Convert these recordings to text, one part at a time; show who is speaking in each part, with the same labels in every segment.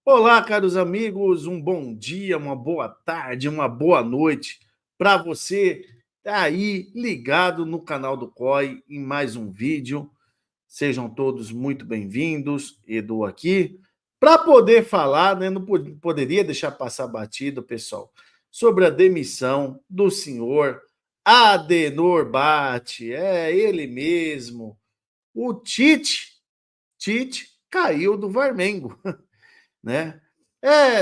Speaker 1: Olá, caros amigos, um bom dia, uma boa tarde, uma boa noite para você tá aí ligado no canal do COI em mais um vídeo. Sejam todos muito bem-vindos, Edu aqui, para poder falar, né, não poderia deixar passar batido, pessoal, sobre a demissão do senhor Adenor Bate, ele mesmo, o Tite caiu do Varmengo, né?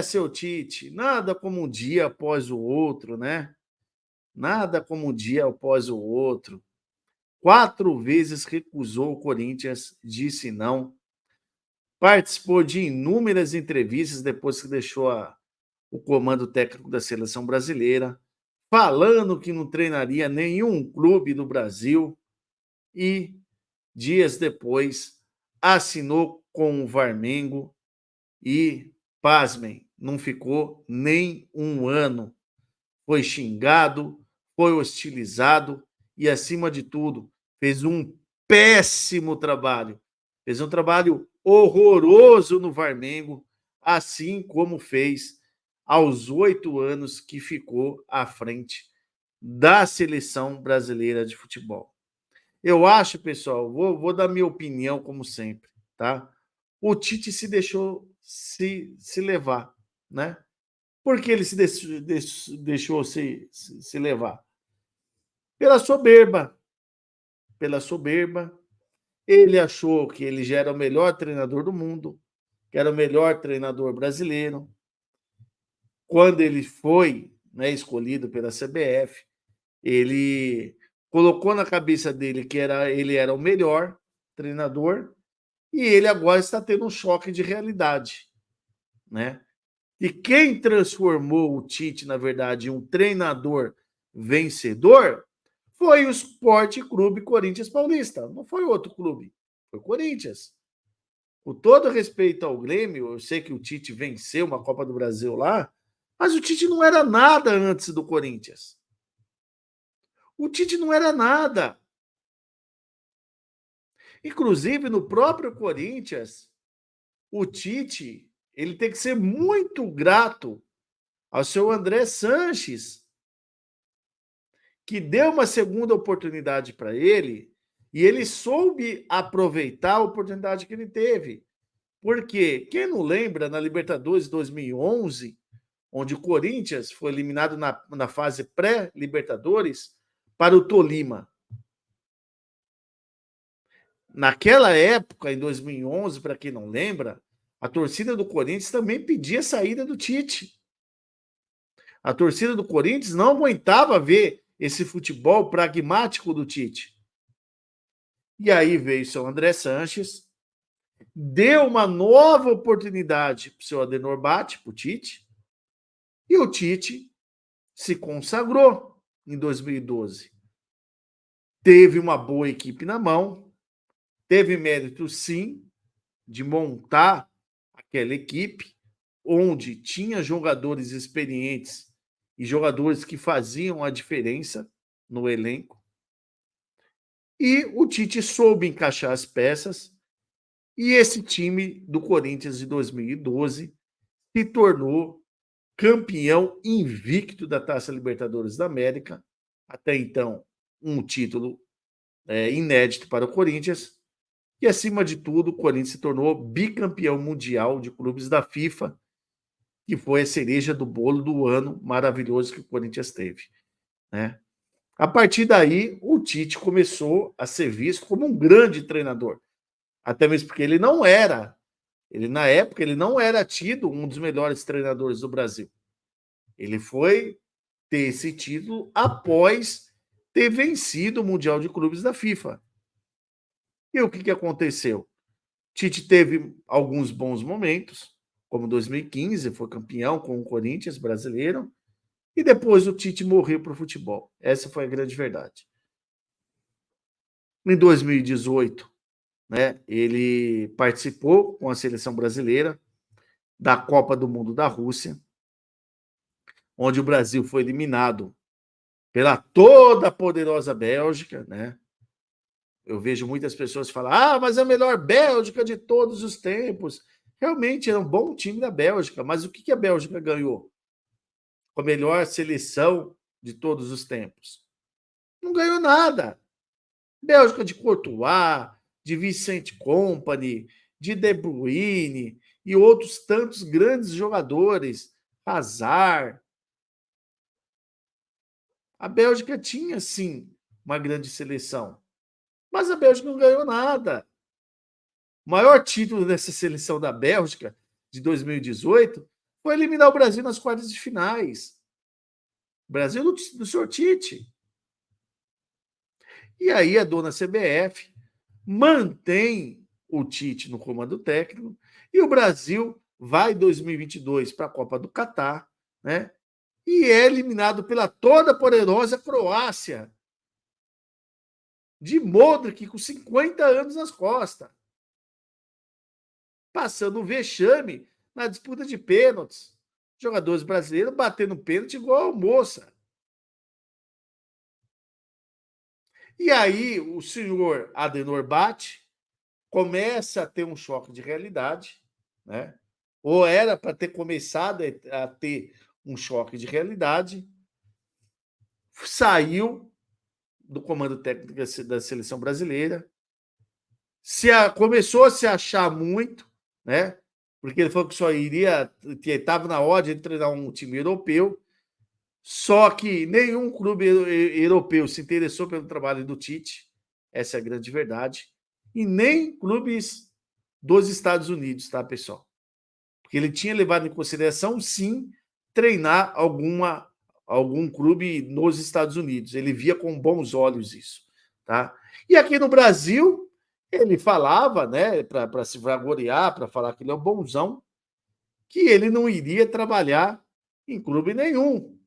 Speaker 1: Seu Tite, nada como um dia após o outro, né? Nada como um dia após o outro. 4 vezes recusou o Corinthians, disse não. Participou de inúmeras entrevistas depois que deixou o comando técnico da seleção brasileira, falando que não treinaria nenhum clube do Brasil e, dias depois, assinou com o Varmengo e, pasmem, não ficou nem um ano. Foi xingado, foi hostilizado e, acima de tudo, fez um péssimo trabalho. Fez um trabalho horroroso no Varmengo, assim como fez aos 8 anos que ficou à frente da seleção brasileira de futebol. Eu acho, pessoal, vou dar minha opinião, como sempre, tá? O Tite se deixou se levar, né? Por que ele se deixou se levar? Pela soberba. Pela soberba. Ele achou que ele já era o melhor treinador do mundo, que era o melhor treinador brasileiro. Quando ele foi, né, escolhido pela CBF, ele colocou na cabeça dele que ele era o melhor treinador e ele agora está tendo um choque de realidade, né? E quem transformou o Tite, na verdade, em um treinador vencedor foi o Sport Clube Corinthians Paulista. Não foi outro clube, foi o Corinthians. Com todo respeito ao Grêmio, eu sei que o Tite venceu uma Copa do Brasil lá, mas o Tite não era nada antes do Corinthians. O Tite não era nada. Inclusive, no próprio Corinthians, o Tite ele tem que ser muito grato ao seu André Sanches, que deu uma segunda oportunidade para ele e ele soube aproveitar a oportunidade que ele teve. Porque, quem não lembra, na Libertadores 2011, onde o Corinthians foi eliminado na fase pré-Libertadores para o Tolima. Naquela época, em 2011, para quem não lembra, a torcida do Corinthians também pedia a saída do Tite. A torcida do Corinthians não aguentava ver esse futebol pragmático do Tite. E aí veio o seu André Sanches, deu uma nova oportunidade para o seu Adenor Bate, para o Tite, e o Tite se consagrou em 2012. Teve uma boa equipe na mão, teve mérito, sim, de montar aquela equipe, onde tinha jogadores experientes e jogadores que faziam a diferença no elenco. E o Tite soube encaixar as peças, e esse time do Corinthians de 2012 se tornou campeão invicto da Taça Libertadores da América. Até então, um título inédito para o Corinthians. E, acima de tudo, o Corinthians se tornou bicampeão mundial de clubes da FIFA, que foi a cereja do bolo do ano maravilhoso que o Corinthians teve, né? A partir daí, o Tite começou a ser visto como um grande treinador. Até mesmo porque ele não era. Na época, ele não era tido um dos melhores treinadores do Brasil. Ele foi ter esse título após ter vencido o Mundial de Clubes da FIFA. E o que aconteceu? Tite teve alguns bons momentos, como 2015, foi campeão com o Corinthians brasileiro, e depois o Tite morreu para o futebol. Essa foi a grande verdade. Em 2018, né, ele participou com a seleção brasileira da Copa do Mundo da Rússia, onde o Brasil foi eliminado pela toda poderosa Bélgica, né? Eu vejo muitas pessoas falar: mas é a melhor Bélgica de todos os tempos. Realmente era um bom time da Bélgica, mas o que a Bélgica ganhou? Com a melhor seleção de todos os tempos? Não ganhou nada. Bélgica de Courtois, de Vicente Kompany, de De Bruyne e outros tantos grandes jogadores, Hazard. A Bélgica tinha, sim, uma grande seleção, mas a Bélgica não ganhou nada. O maior título dessa seleção da Bélgica, de 2018, foi eliminar o Brasil nas quartas de finais. O Brasil do Sr. Tite. E aí a dona CBF mantém o Tite no comando técnico e o Brasil vai em 2022 para a Copa do Catar, né? E é eliminado pela toda poderosa Croácia, de Modric com 50 anos nas costas, passando o vexame na disputa de pênaltis. Jogadores brasileiros batendo pênalti igual a moça. E aí o senhor Adenor Bate começa a ter um choque de realidade, né? Ou era para ter começado a ter um choque de realidade, saiu do comando técnico da seleção brasileira, começou a se achar muito, né? Porque ele falou que só iria, que estava na hora de treinar um time europeu, só que nenhum clube europeu se interessou pelo trabalho do Tite, essa é a grande verdade, e nem clubes dos Estados Unidos, tá, pessoal? Porque ele tinha levado em consideração, sim, treinar algum clube nos Estados Unidos. Ele via com bons olhos isso, tá? E aqui no Brasil, ele falava, né, para se vangloriar, para falar que ele é um bonzão, que ele não iria trabalhar em clube nenhum.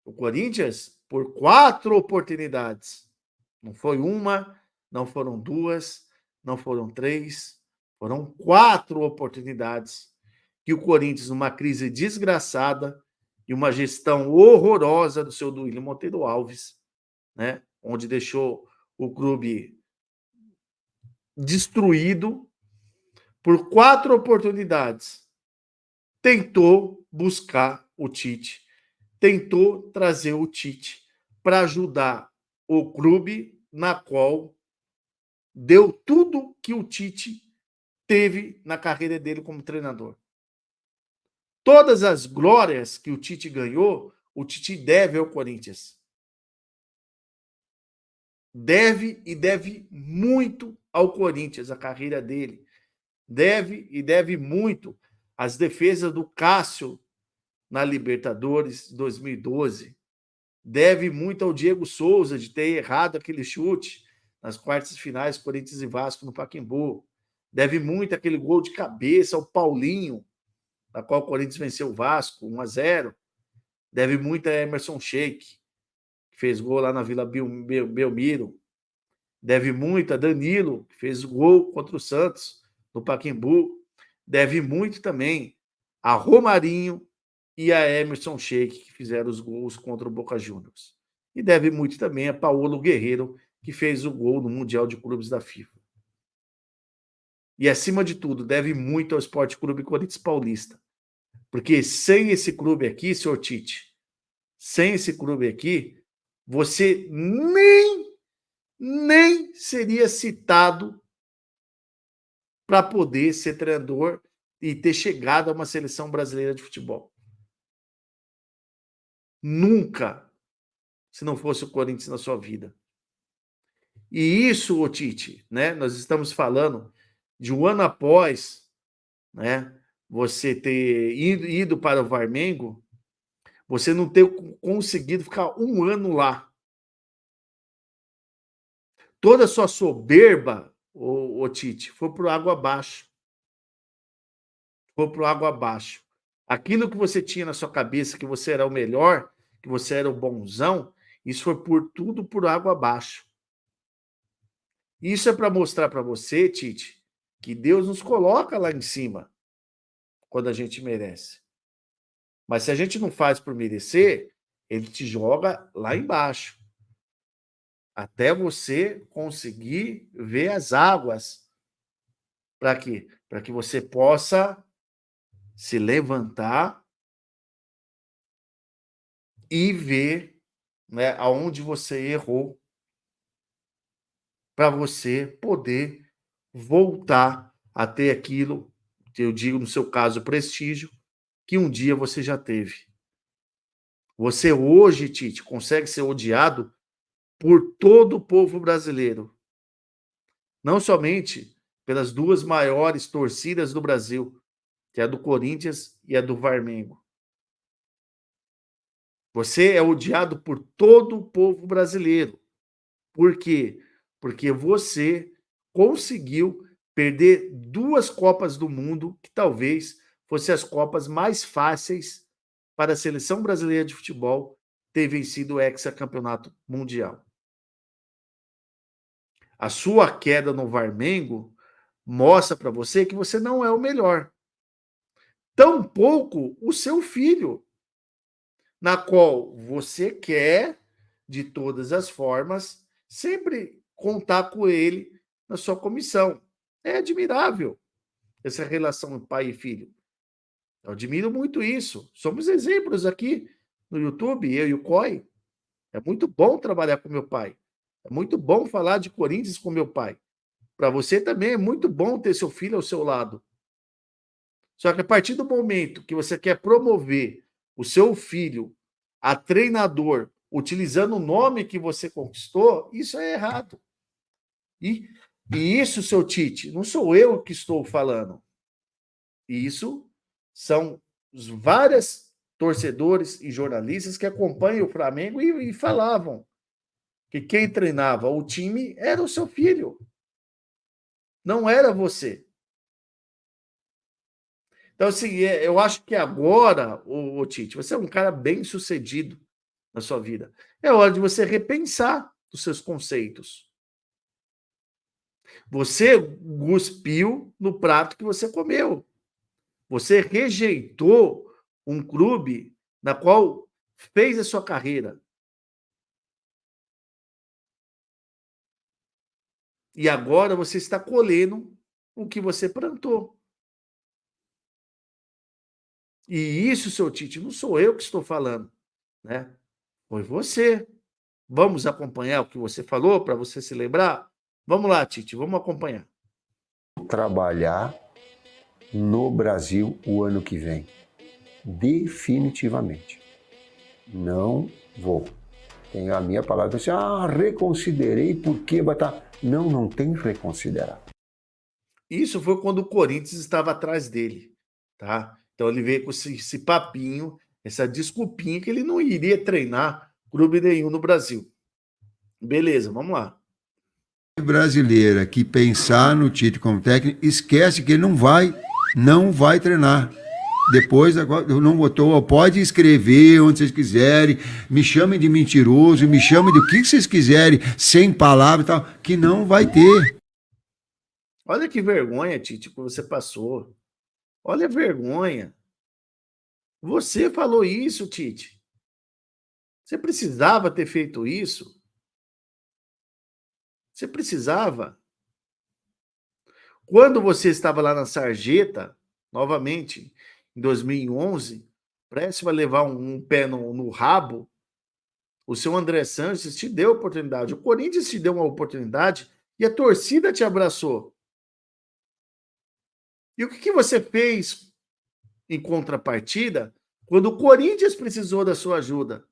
Speaker 1: O Corinthians, por 4 oportunidades, não foi uma, não foram duas, não foram três, foram 4 oportunidades que o Corinthians, numa crise desgraçada e uma gestão horrorosa do seu Duílio Monteiro Alves, né, onde deixou o clube destruído por 4 oportunidades, tentou buscar o Tite, tentou trazer o Tite para ajudar o clube na qual deu tudo que o Tite teve na carreira dele como treinador. Todas as glórias que o Tite ganhou, o Tite deve ao Corinthians. Deve e deve muito ao Corinthians, a carreira dele. Deve e deve muito às defesas do Cássio na Libertadores 2012. Deve muito ao Diego Souza de ter errado aquele chute nas quartas de finais, Corinthians e Vasco no Pacaembu. Deve muito aquele gol de cabeça ao Paulinho, na qual o Corinthians venceu o Vasco 1-0. Deve muito a Emerson Sheik, que fez gol lá na Vila Belmiro. Deve muito a Danilo, que fez gol contra o Santos no Pacaembu. Deve muito também a Romarinho e a Emerson Sheik, que fizeram os gols contra o Boca Juniors. E deve muito também a Paulo Guerreiro, que fez o gol no Mundial de Clubes da FIFA. E, acima de tudo, deve muito ao Esporte Clube Corinthians Paulista. Porque sem esse clube aqui, senhor Tite, sem esse clube aqui, você nem seria citado para poder ser treinador e ter chegado a uma seleção brasileira de futebol. Nunca, se não fosse o Corinthians na sua vida. E isso, Tite, né? Nós estamos falando de um ano após, né? Você ter ido para o Flamengo, você não ter conseguido ficar um ano lá. Toda a sua soberba, o Tite, foi por água abaixo. Foi por água abaixo. Aquilo que você tinha na sua cabeça, que você era o melhor, que você era o bonzão, isso foi tudo por água abaixo. Isso é para mostrar para você, Tite, que Deus nos coloca lá em cima quando a gente merece. Mas se a gente não faz por merecer, ele te joga lá embaixo. Até você conseguir ver as águas Para quê? Para que você possa se levantar e ver, né, aonde você errou, para você poder voltar a ter aquilo, que eu digo no seu caso, prestígio, que um dia você já teve. Você hoje, Tite, consegue ser odiado por todo o povo brasileiro, não somente pelas duas maiores torcidas do Brasil, que é a do Corinthians e a do Flamengo. Você é odiado por todo o povo brasileiro. Por quê? Porque você conseguiu perder duas Copas do Mundo, que talvez fossem as Copas mais fáceis para a seleção brasileira de futebol ter vencido o hexacampeonato mundial. A sua queda no Flamengo mostra para você que você não é o melhor. Tampouco o seu filho, na qual você quer, de todas as formas, sempre contar com ele na sua comissão. É admirável essa relação pai e filho. Eu admiro muito isso. Somos exemplos aqui no YouTube, eu e o COI. É muito bom trabalhar com meu pai. É muito bom falar de Corinthians com meu pai. Para você também é muito bom ter seu filho ao seu lado. Só que a partir do momento que você quer promover o seu filho a treinador utilizando o nome que você conquistou, isso é errado. E, e isso, seu Tite, não sou eu que estou falando. Isso são os vários torcedores e jornalistas que acompanham o Flamengo e falavam que quem treinava o time era o seu filho, não era você. Então, assim, eu acho que agora, o Tite, você é um cara bem sucedido na sua vida. É hora de você repensar os seus conceitos. Você cuspiu no prato que você comeu. Você rejeitou um clube na qual fez a sua carreira. E agora você está colhendo o que você plantou. E isso, seu Tite, não sou eu que estou falando, né? Foi você. Vamos acompanhar o que você falou para você se lembrar? Vamos lá, Tite, vamos acompanhar.
Speaker 2: Trabalhar no Brasil o ano que vem. Definitivamente. Não vou. Tenho a minha palavra. Você, reconsiderei porque vai estar. Não, não tem que reconsiderar.
Speaker 1: Isso foi quando o Corinthians estava atrás dele, tá? Então ele veio com esse papinho, essa desculpinha que ele não iria treinar clube nenhum no Brasil. Beleza, vamos lá.
Speaker 3: Brasileira que pensar no Tite como técnico, esquece que ele não vai treinar. Depois, agora, eu não botou, pode escrever onde vocês quiserem, me chamem de mentiroso, me chamem de o que vocês quiserem, sem palavras e tal, que não vai ter.
Speaker 1: Olha que vergonha, Tite, que você passou. Olha a vergonha. Você falou isso, Tite. Você precisava ter feito isso. Você precisava. Quando você estava lá na Sarjeta, novamente, em 2011, prestes a levar um pé no rabo, o seu André Sanches te deu a oportunidade. O Corinthians te deu uma oportunidade e a torcida te abraçou. E o que você fez em contrapartida quando o Corinthians precisou da sua ajuda?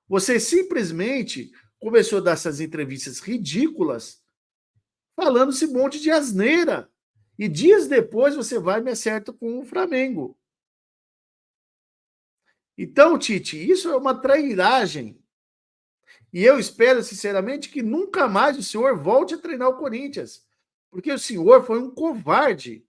Speaker 1: Você simplesmente começou a dar essas entrevistas ridículas, falando esse monte de asneira. E dias depois você vai e me acerta com o Flamengo. Então, Tite, isso é uma trairagem. E eu espero, sinceramente, que nunca mais o senhor volte a treinar o Corinthians. Porque o senhor foi um covarde.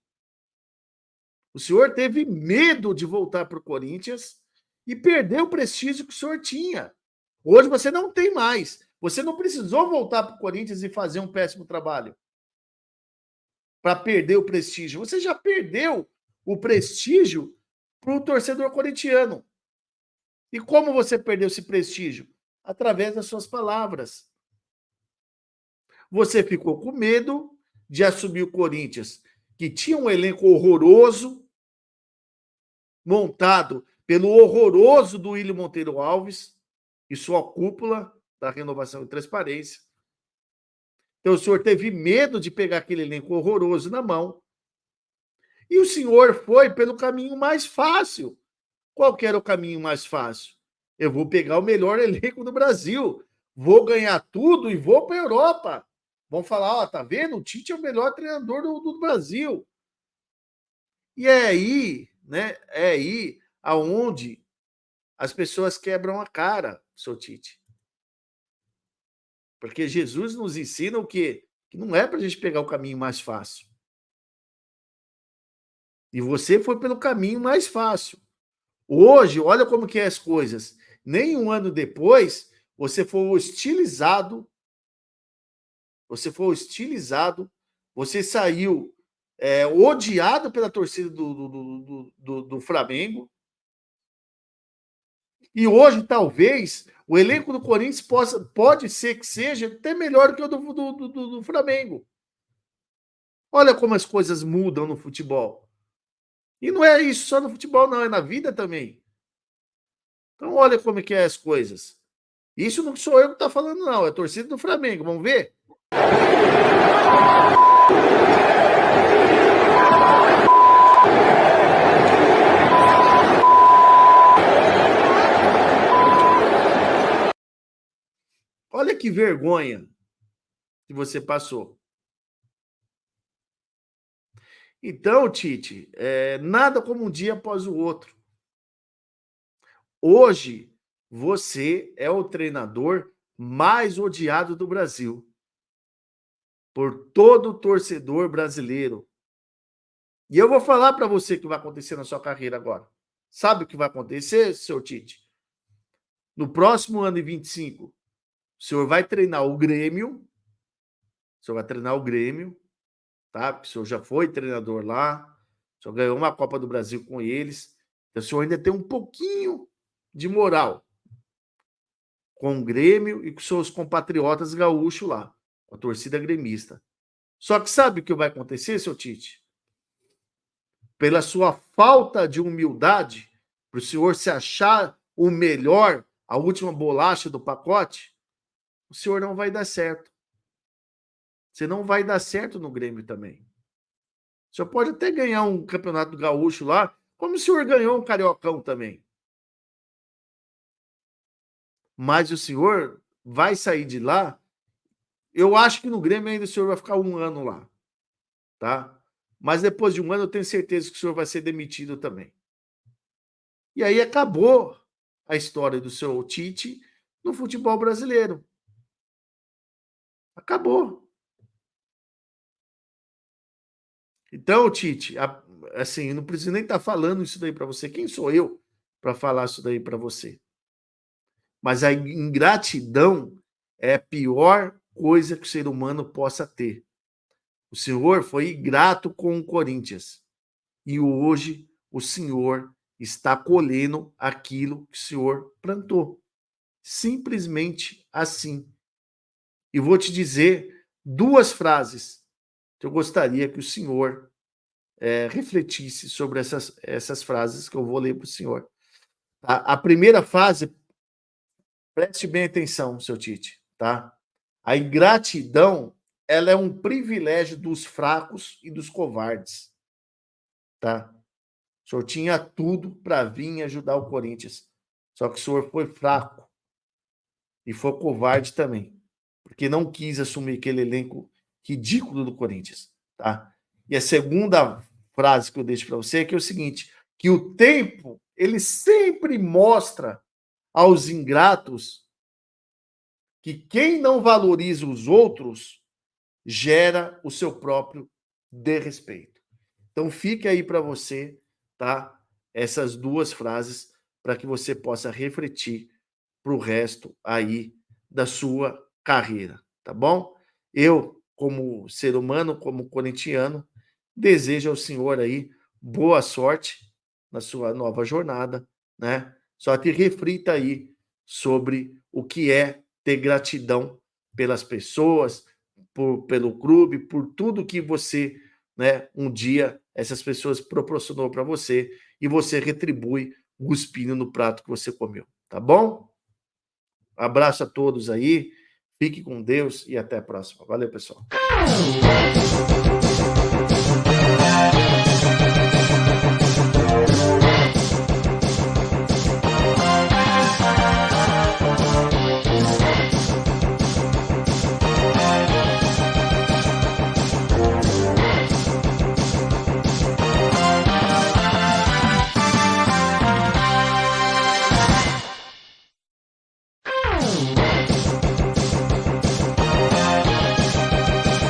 Speaker 1: O senhor teve medo de voltar para o Corinthians e perdeu o prestígio que o senhor tinha. Hoje você não tem mais. Você não precisou voltar para o Corinthians e fazer um péssimo trabalho para perder o prestígio. Você já perdeu o prestígio para o torcedor corintiano. E como você perdeu esse prestígio? Através das suas palavras. Você ficou com medo de assumir o Corinthians, que tinha um elenco horroroso, montado pelo horroroso do William Monteiro Alves e sua cúpula da renovação e transparência. Então o senhor teve medo de pegar aquele elenco horroroso na mão. E o senhor foi pelo caminho mais fácil. Qual que era o caminho mais fácil? Eu vou pegar o melhor elenco do Brasil, vou ganhar tudo e vou para a Europa. Vão falar, ó, tá vendo? O Tite é o melhor treinador do Brasil. E é aí, né? É aí aonde as pessoas quebram a cara, seu Tite. Porque Jesus nos ensina o quê? Que não é para a gente pegar o caminho mais fácil. E você foi pelo caminho mais fácil. Hoje, olha como que é as coisas. Nem um ano depois, você foi hostilizado. Você saiu odiado pela torcida do Flamengo. E hoje, talvez, o elenco do Corinthians pode ser que seja até melhor que o do Flamengo. Olha como as coisas mudam no futebol. E não é isso só no futebol, não, é na vida também. Então, olha como é que é as coisas. Isso não sou eu que estou falando, não. É a torcida do Flamengo. Vamos ver? Olha que vergonha que você passou. Então, Tite, nada como um dia após o outro. Hoje, você é o treinador mais odiado do Brasil por todo torcedor brasileiro. E eu vou falar para você o que vai acontecer na sua carreira agora. Sabe o que vai acontecer, seu Tite? No próximo ano de 25, o senhor vai treinar o Grêmio. O senhor vai treinar o Grêmio, tá? Porque o senhor já foi treinador lá. O senhor ganhou uma Copa do Brasil com eles. Então, o senhor ainda tem um pouquinho de moral com o Grêmio e com seus compatriotas gaúchos lá, com a torcida gremista. Só que sabe o que vai acontecer, seu Tite? Pela sua falta de humildade, para o senhor se achar o melhor, a última bolacha do pacote, o senhor não vai dar certo. Você não vai dar certo no Grêmio também. O senhor pode até ganhar um campeonato gaúcho lá, como o senhor ganhou um cariocão também. Mas o senhor vai sair de lá. Eu acho que no Grêmio ainda o senhor vai ficar um ano lá, tá? Mas depois de um ano eu tenho certeza que o senhor vai ser demitido também. E aí acabou a história do seu Tite no futebol brasileiro. Acabou. Então, Tite, assim, eu não preciso nem estar falando isso daí para você. Quem sou eu para falar isso daí para você? Mas a ingratidão é a pior coisa que o ser humano possa ter. O senhor foi ingrato com o Corinthians. E hoje o senhor está colhendo aquilo que o senhor plantou. Simplesmente assim. E vou te dizer duas frases que eu gostaria que o senhor refletisse sobre essas frases que eu vou ler para o senhor. A primeira frase, preste bem atenção, seu Tite, tá? A ingratidão, ela é um privilégio dos fracos e dos covardes, tá? O senhor tinha tudo para vir ajudar o Corinthians, só que o senhor foi fraco e foi covarde também, porque não quis assumir aquele elenco ridículo do Corinthians, tá? E a segunda frase que eu deixo para você é que é o seguinte, que o tempo, ele sempre mostra aos ingratos que quem não valoriza os outros gera o seu próprio desrespeito. Então fique aí para você, tá? Essas duas frases para que você possa refletir para o resto aí da sua carreira, tá bom? Eu, como ser humano, como corintiano, desejo ao senhor aí boa sorte na sua nova jornada, né? Só que reflita aí sobre o que é ter gratidão pelas pessoas, pelo clube, por tudo que você, né, um dia essas pessoas proporcionou para você e você retribui cuspindo no prato que você comeu, tá bom? Abraço a todos aí, fique com Deus e até a próxima. Valeu, pessoal.